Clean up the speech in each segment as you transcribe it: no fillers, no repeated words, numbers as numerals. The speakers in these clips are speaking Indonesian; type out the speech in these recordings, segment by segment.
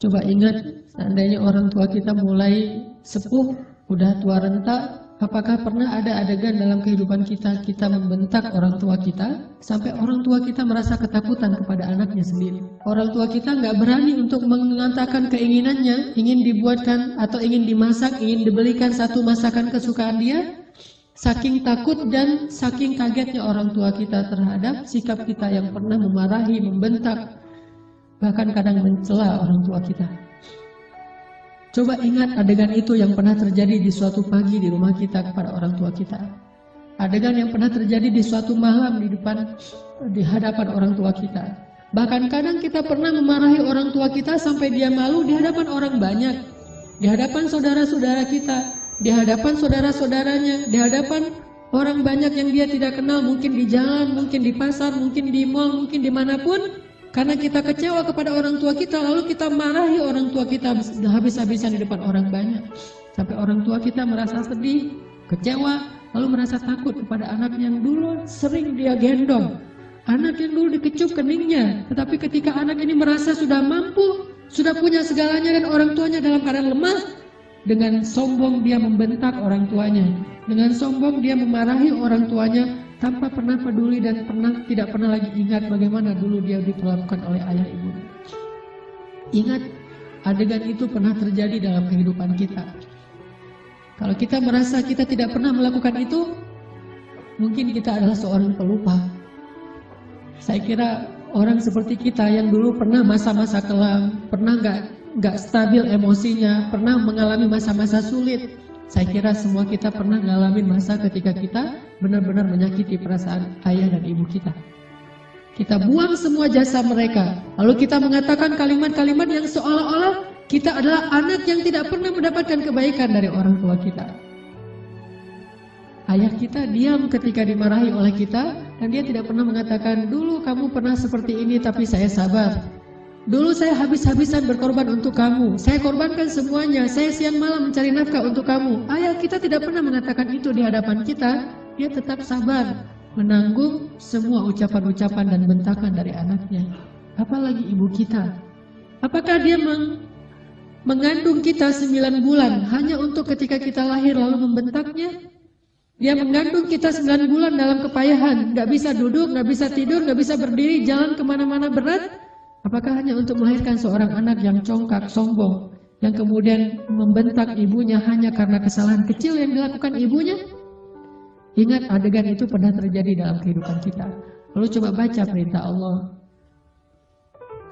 Coba ingat, seandainya orang tua kita mulai sepuh, udah tua renta, apakah pernah ada adegan dalam kehidupan kita, kita membentak orang tua kita, sampai orang tua kita merasa ketakutan kepada anaknya sendiri. Orang tua kita nggak berani untuk mengatakan keinginannya, ingin dibuatkan atau ingin dimasak, ingin dibelikan satu masakan kesukaan dia, saking takut dan saking kagetnya orang tua kita terhadap sikap kita yang pernah memarahi, membentak, bahkan kadang mencela orang tua kita. Coba ingat adegan itu yang pernah terjadi di suatu pagi di rumah kita kepada orang tua kita. Adegan yang pernah terjadi di suatu malam di hadapan orang tua kita. Bahkan kadang kita pernah memarahi orang tua kita sampai dia malu di hadapan orang banyak. Di hadapan saudara-saudara kita, di hadapan saudara-saudaranya, di hadapan orang banyak yang dia tidak kenal, mungkin di jalan, mungkin di pasar, mungkin di mall, mungkin dimanapun. Karena kita kecewa kepada orang tua kita, lalu kita marahi orang tua kita habis-habisan di depan orang banyak. Sampai orang tua kita merasa sedih, kecewa, lalu merasa takut kepada anak yang dulu sering dia gendong. Anak yang dulu dikecup keningnya, tetapi ketika anak ini merasa sudah mampu, sudah punya segalanya dan orang tuanya dalam keadaan lemah, dengan sombong dia membentak orang tuanya. Dengan sombong dia memarahi orang tuanya, tanpa pernah peduli dan tidak pernah lagi ingat bagaimana dulu dia diperlakukan oleh ayah ibunya. Ingat, adegan itu pernah terjadi dalam kehidupan kita. Kalau kita merasa kita tidak pernah melakukan itu, mungkin kita adalah seorang pelupa. Saya kira orang seperti kita yang dulu pernah masa-masa kelam, pernah nggak stabil emosinya, pernah mengalami masa-masa sulit. Saya kira semua kita pernah ngalamin masa ketika kita benar-benar menyakiti perasaan ayah dan ibu kita. Kita buang semua jasa mereka, lalu kita mengatakan kalimat-kalimat yang seolah-olah kita adalah anak yang tidak pernah mendapatkan kebaikan dari orang tua kita. Ayah kita diam ketika dimarahi oleh kita, dan dia tidak pernah mengatakan, dulu kamu pernah seperti ini tapi saya sabar. Dulu saya habis-habisan berkorban untuk kamu, saya korbankan semuanya, saya siang malam mencari nafkah untuk kamu. Ayah kita tidak pernah mengatakan itu di hadapan kita. Dia tetap sabar menanggung semua ucapan-ucapan dan bentakan dari anaknya. Apalagi ibu kita. Apakah dia mengandung kita 9 bulan hanya untuk ketika kita lahir lalu membentaknya? Dia mengandung kita 9 bulan dalam kepayahan, gak bisa duduk, gak bisa tidur, gak bisa berdiri, jalan kemana-mana berat. Apakah hanya untuk melahirkan seorang anak yang congkak, sombong, yang kemudian membentak ibunya hanya karena kesalahan kecil yang dilakukan ibunya? Ingat, adegan itu pernah terjadi dalam kehidupan kita. Lalu coba baca perintah Allah.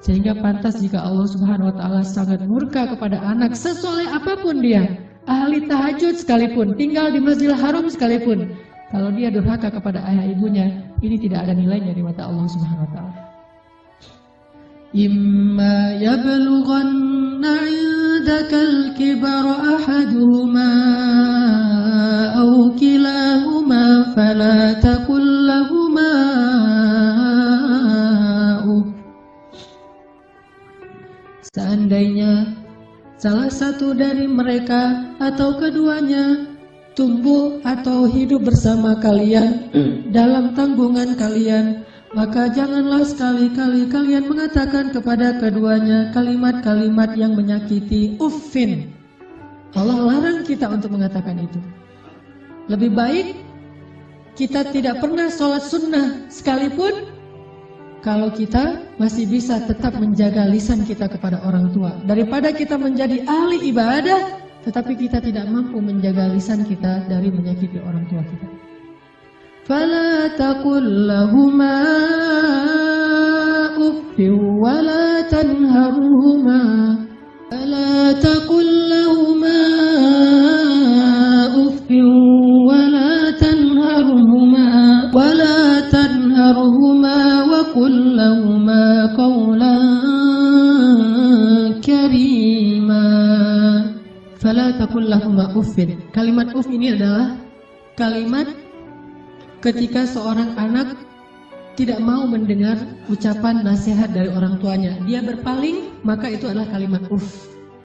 Sehingga pantas jika Allah Subhanahu wa Ta'ala sangat murka kepada anak sesoleh apapun dia, ahli tahajud sekalipun, tinggal di Masjidil Haram sekalipun, kalau dia durhaka kepada ayah ibunya, ini tidak ada nilainya di mata Allah Subhanahu wa Ta'ala. إما يبلغن عندك الكبر أحدهما أو كلاهما فلا تقل لهما Seandainya salah satu dari mereka atau keduanya tumbuh atau hidup bersama kalian dalam tanggungan kalian, maka janganlah sekali-kali kalian mengatakan kepada keduanya kalimat-kalimat yang menyakiti. Uffin. Allah larang kita untuk mengatakan itu. Lebih baik kita tidak pernah sholat sunnah sekalipun, kalau kita masih bisa tetap menjaga lisan kita kepada orang tua, daripada kita menjadi ahli ibadah tetapi kita tidak mampu menjaga lisan kita dari menyakiti orang tua kita. فلا تقل لهما أف ولا تنهرهما فلا تقل لهما أف ولا تنهرهما وقل لهما قولا كريما. فلا تقل لهما أف. Kalimat uf ini adalah kalimat ketika seorang anak tidak mau mendengar ucapan nasihat dari orang tuanya, dia berpaling, maka itu adalah kalimat uff.